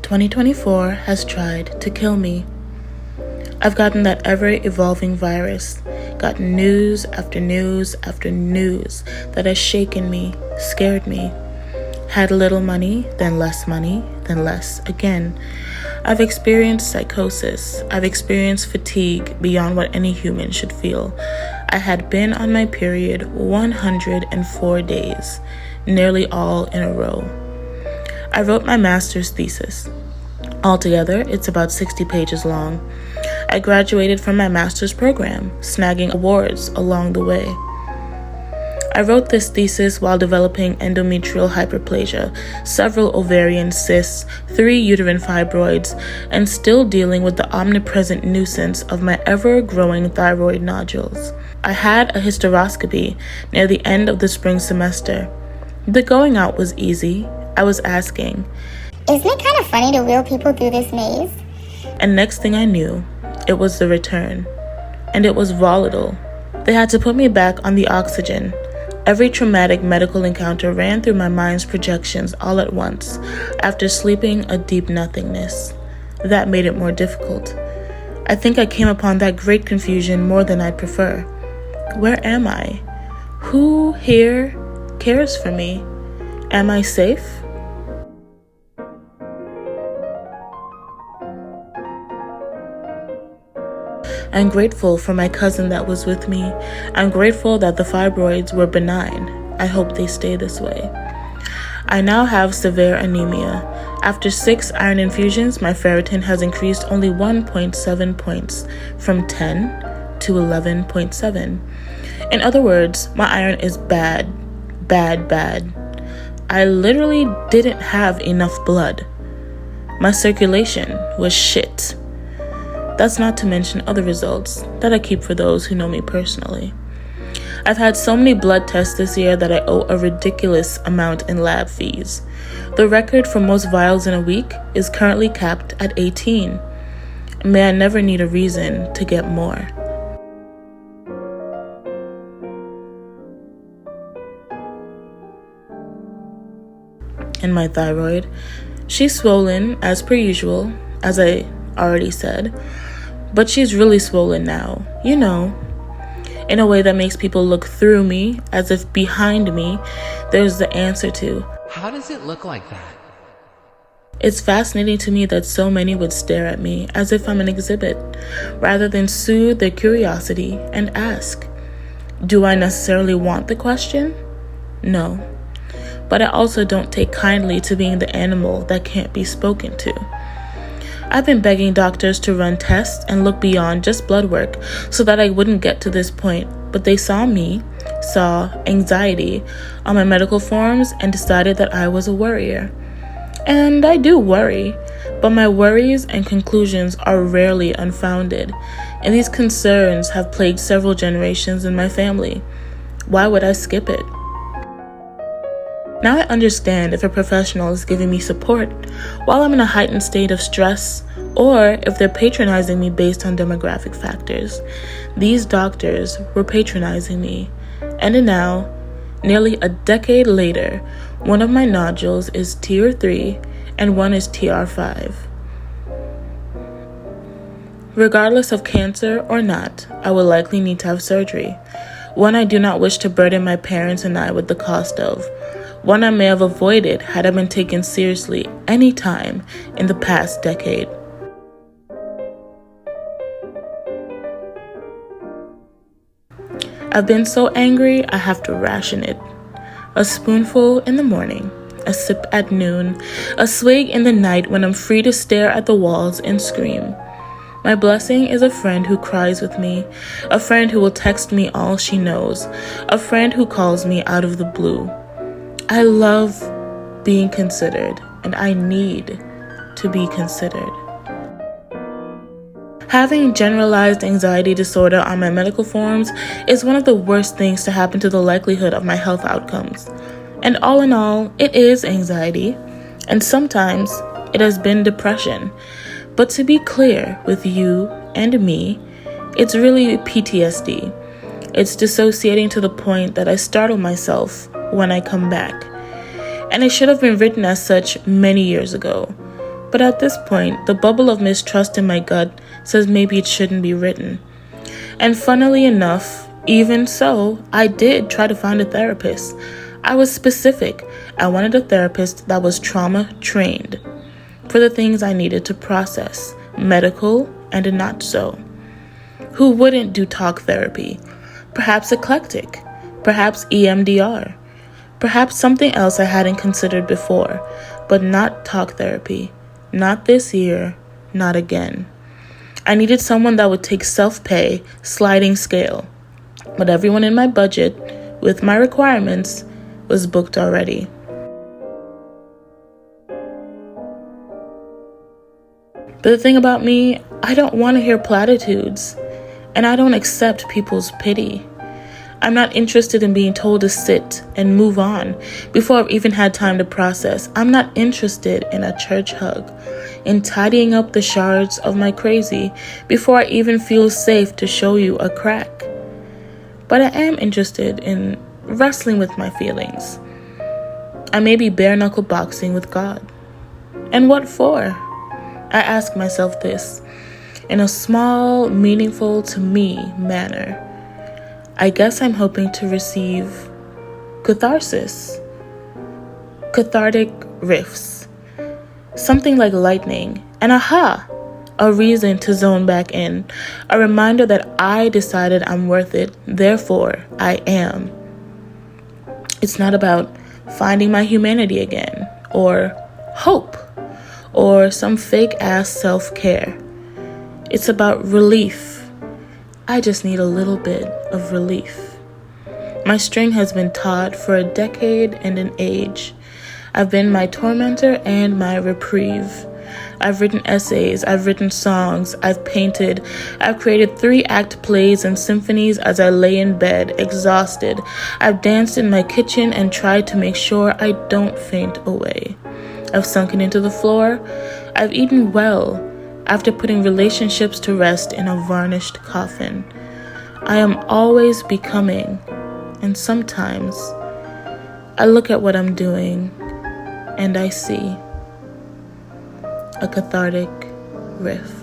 2024 has tried to kill me. I've gotten that ever-evolving virus, gotten news after news after news that has shaken me, scared me. Had little money, then less money, then less again. I've experienced psychosis. I've experienced fatigue beyond what any human should feel. I had been on my period 104 days, nearly all in a row. I wrote my master's thesis. Altogether, it's about 60 pages long. I graduated from my master's program, snagging awards along the way. I wrote this thesis while developing endometrial hyperplasia, several ovarian cysts, 3 uterine fibroids, and still dealing with the omnipresent nuisance of my ever-growing thyroid nodules. I had a hysteroscopy near the end of the spring semester. The going out was easy. I was asking, "Isn't it kind of funny to wheel people through this maze?" And next thing I knew, it was the return. And it was volatile. They had to put me back on the oxygen. Every traumatic medical encounter ran through my mind's projections all at once, after sleeping a deep nothingness. That made it more difficult. I think I came upon that great confusion more than I'd prefer. Where am I? Who here cares for me? Am I safe? I'm grateful for my cousin that was with me. I'm grateful that the fibroids were benign. I hope they stay this way. I now have severe anemia. After 6 iron infusions, my ferritin has increased only 1.7 points, from 10 to 11.7. In other words, my iron is bad. I literally didn't have enough blood. My circulation was shit. That's not to mention other results that I keep for those who know me personally. I've had so many blood tests this year that I owe a ridiculous amount in lab fees. The record for most vials in a week is currently capped at 18. May I never need a reason to get more. And my thyroid, she's swollen as per usual, as I already said. But she's really swollen now, in a way that makes people look through me, as if behind me there's the answer to, "How does it look like that?" It's fascinating to me that so many would stare at me as if I'm an exhibit, rather than soothe their curiosity and ask. Do I necessarily want the question? No. But I also don't take kindly to being the animal that can't be spoken to. I've been begging doctors to run tests and look beyond just blood work so that I wouldn't get to this point, but they saw anxiety on my medical forms and decided that I was a worrier. And I do worry, but my worries and conclusions are rarely unfounded, and these concerns have plagued several generations in my family. Why would I skip it? Now I understand if a professional is giving me support while I'm in a heightened state of stress, or if they're patronizing me based on demographic factors. These doctors were patronizing me, and now, nearly a decade later, one of my nodules is tier 3 and one is tier 5. Regardless of cancer or not, I will likely need to have surgery, one I do not wish to burden my parents and I with the cost of. One I may have avoided had I been taken seriously any time in the past decade. I've been so angry, I have to ration it. A spoonful in the morning, a sip at noon, a swig in the night when I'm free to stare at the walls and scream. My blessing is a friend who cries with me, a friend who will text me all she knows, a friend who calls me out of the blue. I love being considered, and I need to be considered. Having generalized anxiety disorder on my medical forms is one of the worst things to happen to the likelihood of my health outcomes. And all in all, it is anxiety, and sometimes it has been depression. But to be clear with you and me, it's really PTSD. It's dissociating to the point that I startle myself when I come back. And it should have been written as such many years ago. But at this point, the bubble of mistrust in my gut says maybe it shouldn't be written. And funnily enough, even so, I did try to find a therapist. I was specific. I wanted a therapist that was trauma trained for the things I needed to process, medical and not so. Who wouldn't do talk therapy? Perhaps eclectic, perhaps EMDR, perhaps something else I hadn't considered before, but not talk therapy. Not this year, not again. I needed someone that would take self-pay, sliding scale. But everyone in my budget, with my requirements, was booked already. But the thing about me, I don't want to hear platitudes, and I don't accept people's pity. I'm not interested in being told to sit and move on before I've even had time to process. I'm not interested in a church hug, in tidying up the shards of my crazy before I even feel safe to show you a crack. But I am interested in wrestling with my feelings. I may be bare-knuckle boxing with God. And what for? I ask myself this in a small, meaningful to me manner. I guess I'm hoping to receive catharsis, cathartic riffs, something like lightning, and a reason to zone back in, a reminder that I decided I'm worth it, therefore I am. It's not about finding my humanity again, or hope, or some fake-ass self-care. It's about relief. I just need a little bit of relief. My string has been taut for a decade and an age. I've been my tormentor and my reprieve. I've written essays, I've written songs, I've painted, I've created 3-act plays and symphonies as I lay in bed, exhausted. I've danced in my kitchen and tried to make sure I don't faint away. I've sunken into the floor. I've eaten well after putting relationships to rest in a varnished coffin. I am always becoming, and sometimes I look at what I'm doing and I see a cathartic riff.